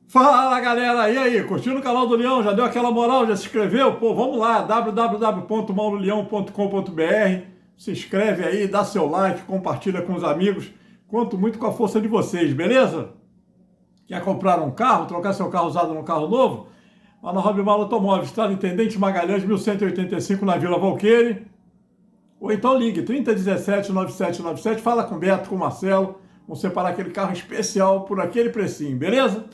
Fala galera, e aí? Curtiu o canal do Leão? Já deu aquela moral? Já se inscreveu? Pô, vamos lá, www.mauroleão.com.br. Se inscreve aí, dá seu like, compartilha com os amigos. Conto muito com a força de vocês, beleza? Quer comprar um carro, trocar seu carro usado num carro novo? Lá na Hobby Mal Automóveis, Estrada Intendente Magalhães, 1185, na Vila Valqueire. Ou então ligue 3017-9797, fala com o Beto, com o Marcelo. Vamos separar aquele carro especial por aquele precinho, beleza?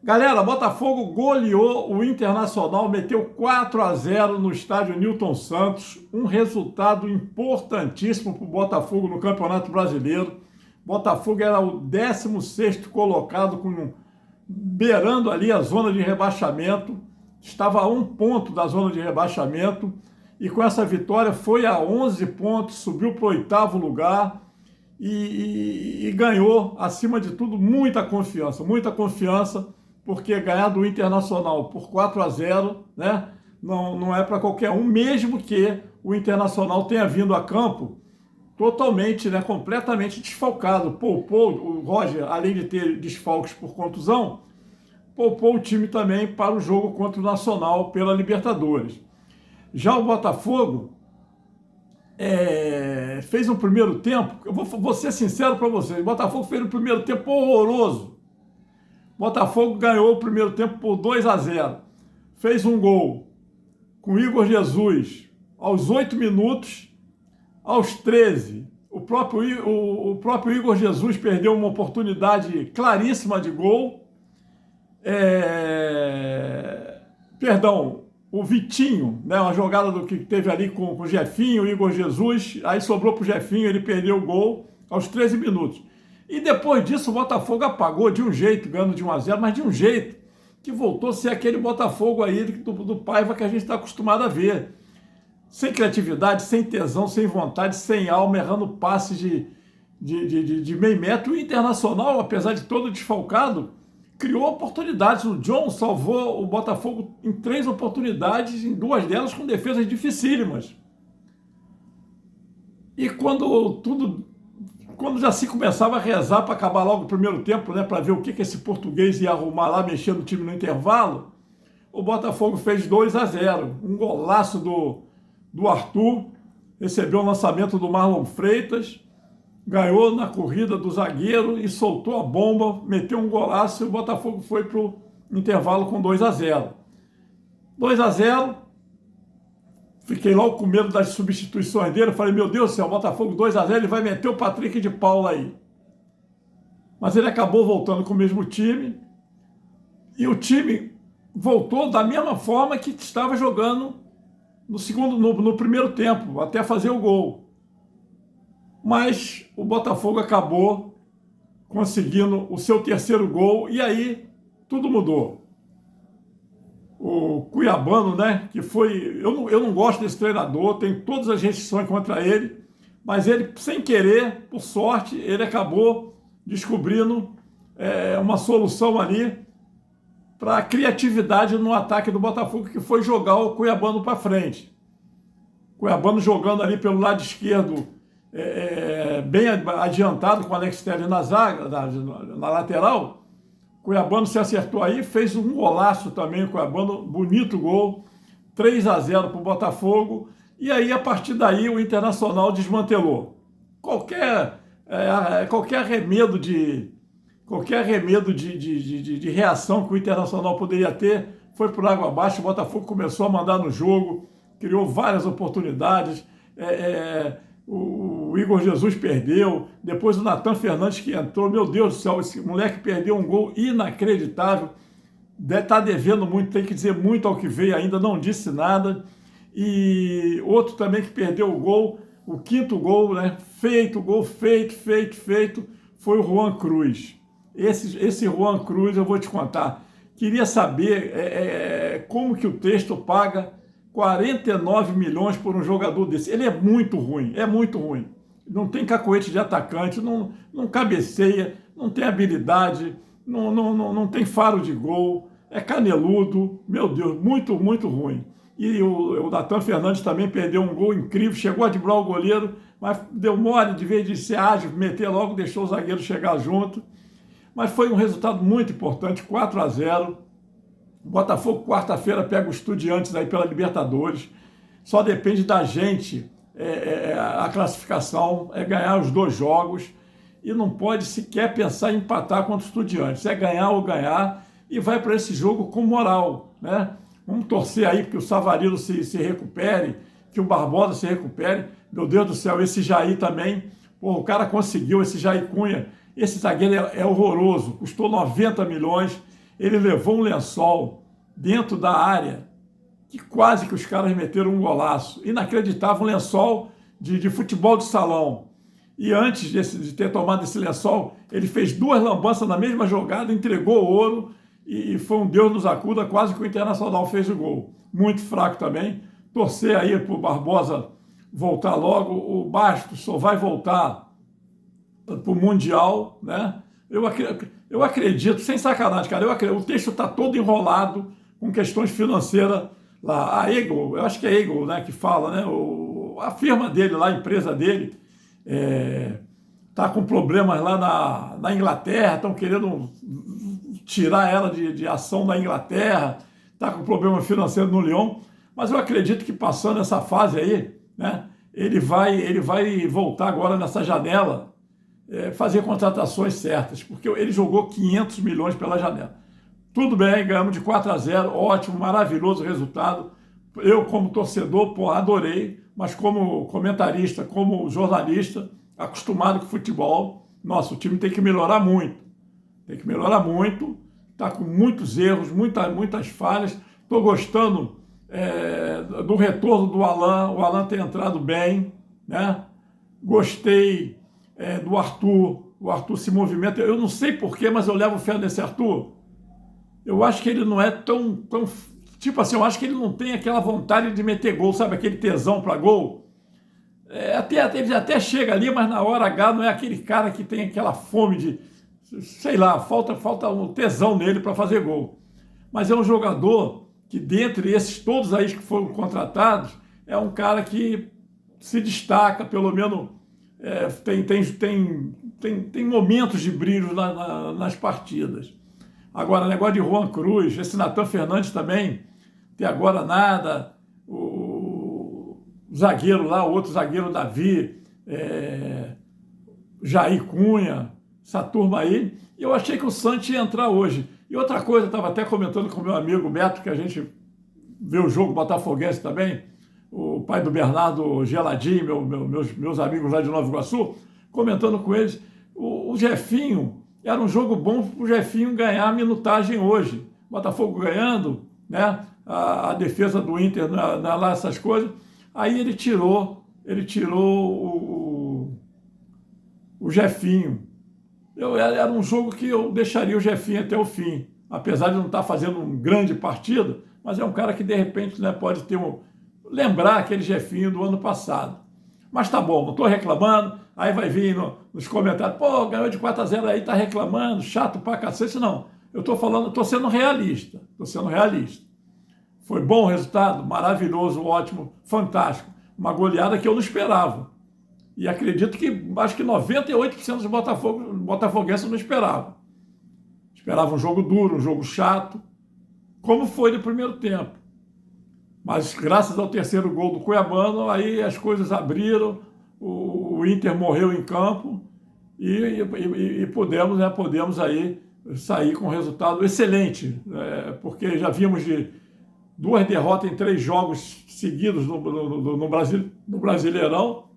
Galera, Botafogo goleou o Internacional, meteu 4-0 no estádio Newton Santos, um resultado importantíssimo para o Botafogo no Campeonato Brasileiro. Botafogo era o 16º colocado, beirando ali a zona de rebaixamento, estava a 1 ponto da zona de rebaixamento, e com essa vitória foi a 11 pontos, subiu para o 8º lugar e ganhou, acima de tudo, muita confiança, porque ganhar do Internacional por 4-0, né, não é para qualquer um, mesmo que o Internacional tenha vindo a campo totalmente, né, completamente desfalcado. Poupou o Roger, além de ter desfalques por contusão, poupou o time também para o jogo contra o Nacional pela Libertadores. Já o Botafogo fez um primeiro tempo, eu vou ser sincero para vocês, o Botafogo fez um primeiro tempo horroroso. Botafogo ganhou o primeiro tempo por 2-0. Fez um gol com o Igor Jesus aos 8 minutos. Aos 13, o próprio Igor Jesus perdeu uma oportunidade claríssima de gol. Perdão, o Vitinho, né, uma jogada que teve ali com o Jefinho, o Igor Jesus, aí sobrou para o Jefinho, ele perdeu o gol aos 13 minutos. E depois disso o Botafogo apagou de um jeito, ganhando de 1-0, mas de um jeito que voltou a ser aquele Botafogo aí do Paiva que a gente está acostumado a ver. Sem criatividade, sem tesão, sem vontade, sem alma, errando passes de meio metro. O Internacional, apesar de todo desfalcado, criou oportunidades. O John salvou o Botafogo em 3 oportunidades, em 2 delas com defesas dificílimas. E quando já se começava a rezar para acabar logo o primeiro tempo, né, para ver o que esse português ia arrumar lá, mexendo no time no intervalo, o Botafogo fez 2-0. Um golaço do Arthur, recebeu o lançamento do Marlon Freitas, ganhou na corrida do zagueiro e soltou a bomba, meteu um golaço e o Botafogo foi para o intervalo com 2-0. 2-0, fiquei logo com medo das substituições dele. Eu falei, meu Deus do céu, Botafogo 2-0, ele vai meter o Patrick de Paula aí. Mas ele acabou voltando com o mesmo time. E o time voltou da mesma forma que estava jogando no primeiro tempo, até fazer o gol. Mas o Botafogo acabou conseguindo o seu 3º gol e aí tudo mudou. O Cuiabano, né, que foi... Eu não gosto desse treinador, tem todas as restrições contra ele, mas ele, sem querer, por sorte, ele acabou descobrindo uma solução ali para a criatividade no ataque do Botafogo, que foi jogar o Cuiabano para frente. O Cuiabano jogando ali pelo lado esquerdo, bem adiantado com o Alex Telles na zaga, na lateral. Cuiabano se acertou aí, fez um golaço também, o Cuiabano, bonito gol, 3-0 para o Botafogo, e aí a partir daí o Internacional desmantelou. Qualquer arremedo de reação que o Internacional poderia ter foi por água abaixo. O Botafogo começou a mandar no jogo, criou várias oportunidades, o Igor Jesus perdeu, depois o Nathan Fernandes que entrou, meu Deus do céu, esse moleque perdeu um gol inacreditável, está devendo muito, tem que dizer muito ao que veio ainda, não disse nada. E outro também que perdeu o gol, o 5º gol, né, feito, foi o Juan Cruz. Esse Juan Cruz, eu vou te contar, queria saber como que o Texto paga 49 milhões por um jogador desse. Ele é muito ruim. Não tem cacoete de atacante, não cabeceia, não tem habilidade, não tem faro de gol, é caneludo, meu Deus, muito ruim. E o Nathan Fernandes também perdeu um gol incrível, chegou a driblar o goleiro, mas deu mole, de vez de ser ágil, meter logo, deixou o zagueiro chegar junto. mas foi um resultado muito importante, 4-0. O Botafogo, quarta-feira, pega o Estudiantes aí pela Libertadores. Só depende da gente a classificação, é ganhar os 2 jogos e não pode sequer pensar em empatar contra o Estudiantes. É ganhar ou ganhar e vai para esse jogo com moral, né? Vamos torcer aí que o Savarino se recupere, que o Barbosa se recupere. Meu Deus do céu, esse Jair também, pô, o cara conseguiu, esse Jair Cunha, esse zagueiro é horroroso, custou 90 milhões, ele levou um lençol dentro da área, que quase que os caras meteram um golaço. Inacreditável, um lençol de futebol de salão. E antes de ter tomado esse lençol, ele fez 2 lambanças na mesma jogada, entregou o ouro e foi um Deus nos acuda, quase que o Internacional fez o gol. Muito fraco também. Torcer aí para o Barbosa voltar logo. O Bastos só vai voltar para o Mundial, né? Eu acredito, sem sacanagem, cara, o texto está todo enrolado com questões financeiras lá. A Eagle, eu acho que é Eagle, né, que fala, né? A firma dele lá, a empresa dele, está com problemas lá na Inglaterra, estão querendo tirar ela de ação da Inglaterra, está com problema financeiro no Lyon, mas eu acredito que passando essa fase aí, né, ele vai voltar agora nessa janela, fazer contratações certas, porque ele jogou 500 milhões pela janela. Tudo bem, ganhamos de 4-0, ótimo, maravilhoso resultado. Eu, como torcedor, pô, adorei, mas como comentarista, como jornalista, acostumado com futebol, nossa, o time tem que melhorar muito. Tem que melhorar muito, está com muitos erros, muitas falhas. Estou gostando do retorno do Alan, o Alan tem entrado bem, né? Gostei do Arthur, o Arthur se movimenta. Eu não sei porquê, mas eu levo fé nesse Arthur. Eu acho que ele não é tão... Tipo assim, eu acho que ele não tem aquela vontade de meter gol, sabe? Aquele tesão para gol. Ele até chega ali, mas na hora H não é aquele cara que tem aquela fome de... Sei lá, falta um tesão nele para fazer gol. Mas é um jogador que, dentre esses todos aí que foram contratados, é um cara que se destaca, pelo menos tem momentos de brilho nas partidas. Agora, negócio de Juan Cruz, esse Natan Fernandes também, até agora nada, o zagueiro lá, o outro zagueiro Davi, Jair Cunha, essa turma aí, e eu achei que o Santos ia entrar hoje. E outra coisa, eu estava até comentando com o meu amigo Beto, que a gente vê o jogo botafoguense também, o pai do Bernardo Geladinho, meus amigos lá de Nova Iguaçu, comentando com eles, o Jefinho, era um jogo bom para o Jefinho ganhar a minutagem hoje. Botafogo ganhando, né? A defesa do Inter, lá essas coisas. Aí ele tirou o Jefinho. Era um jogo que eu deixaria o Jefinho até o fim, apesar de não estar fazendo uma grande partida, mas é um cara que de repente, né, pode lembrar aquele Jefinho do ano passado. Mas tá bom, não estou reclamando, aí vai vir nos comentários, pô, ganhou de 4-0 aí, tá reclamando, chato pra cacete. Não, eu estou sendo realista, Foi bom o resultado, maravilhoso, ótimo, fantástico. Uma goleada que eu não esperava. E acredito que, acho que 98% dos botafoguenses não esperavam. Esperavam um jogo duro, um jogo chato, como foi no primeiro tempo. Mas graças ao terceiro gol do Cuiabano, aí as coisas abriram, o Inter morreu em campo e podemos aí sair com um resultado excelente, porque já vimos de 2 derrotas em 3 jogos seguidos no Brasileirão,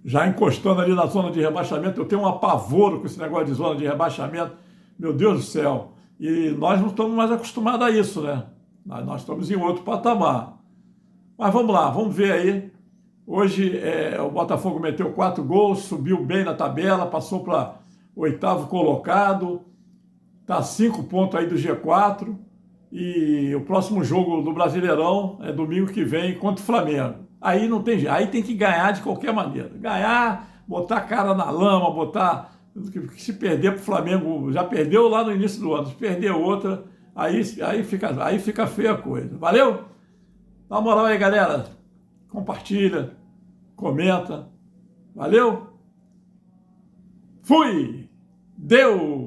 já encostando ali na zona de rebaixamento. Eu tenho um apavoro com esse negócio de zona de rebaixamento, meu Deus do céu, e nós não estamos mais acostumados a isso, né? Nós estamos em outro patamar. Mas vamos lá, vamos ver aí. Hoje o Botafogo meteu 4 gols, subiu bem na tabela, passou para 8º colocado, está a 5 pontos aí do G4, e o próximo jogo do Brasileirão é domingo que vem contra o Flamengo. Aí não tem jeito, aí tem que ganhar de qualquer maneira. Ganhar, botar a cara na lama, se perder para o Flamengo, já perdeu lá no início do ano, se perder outra, aí fica feia a coisa. Valeu? Dá uma moral aí, galera. Compartilha, comenta. Valeu? Fui! Deu!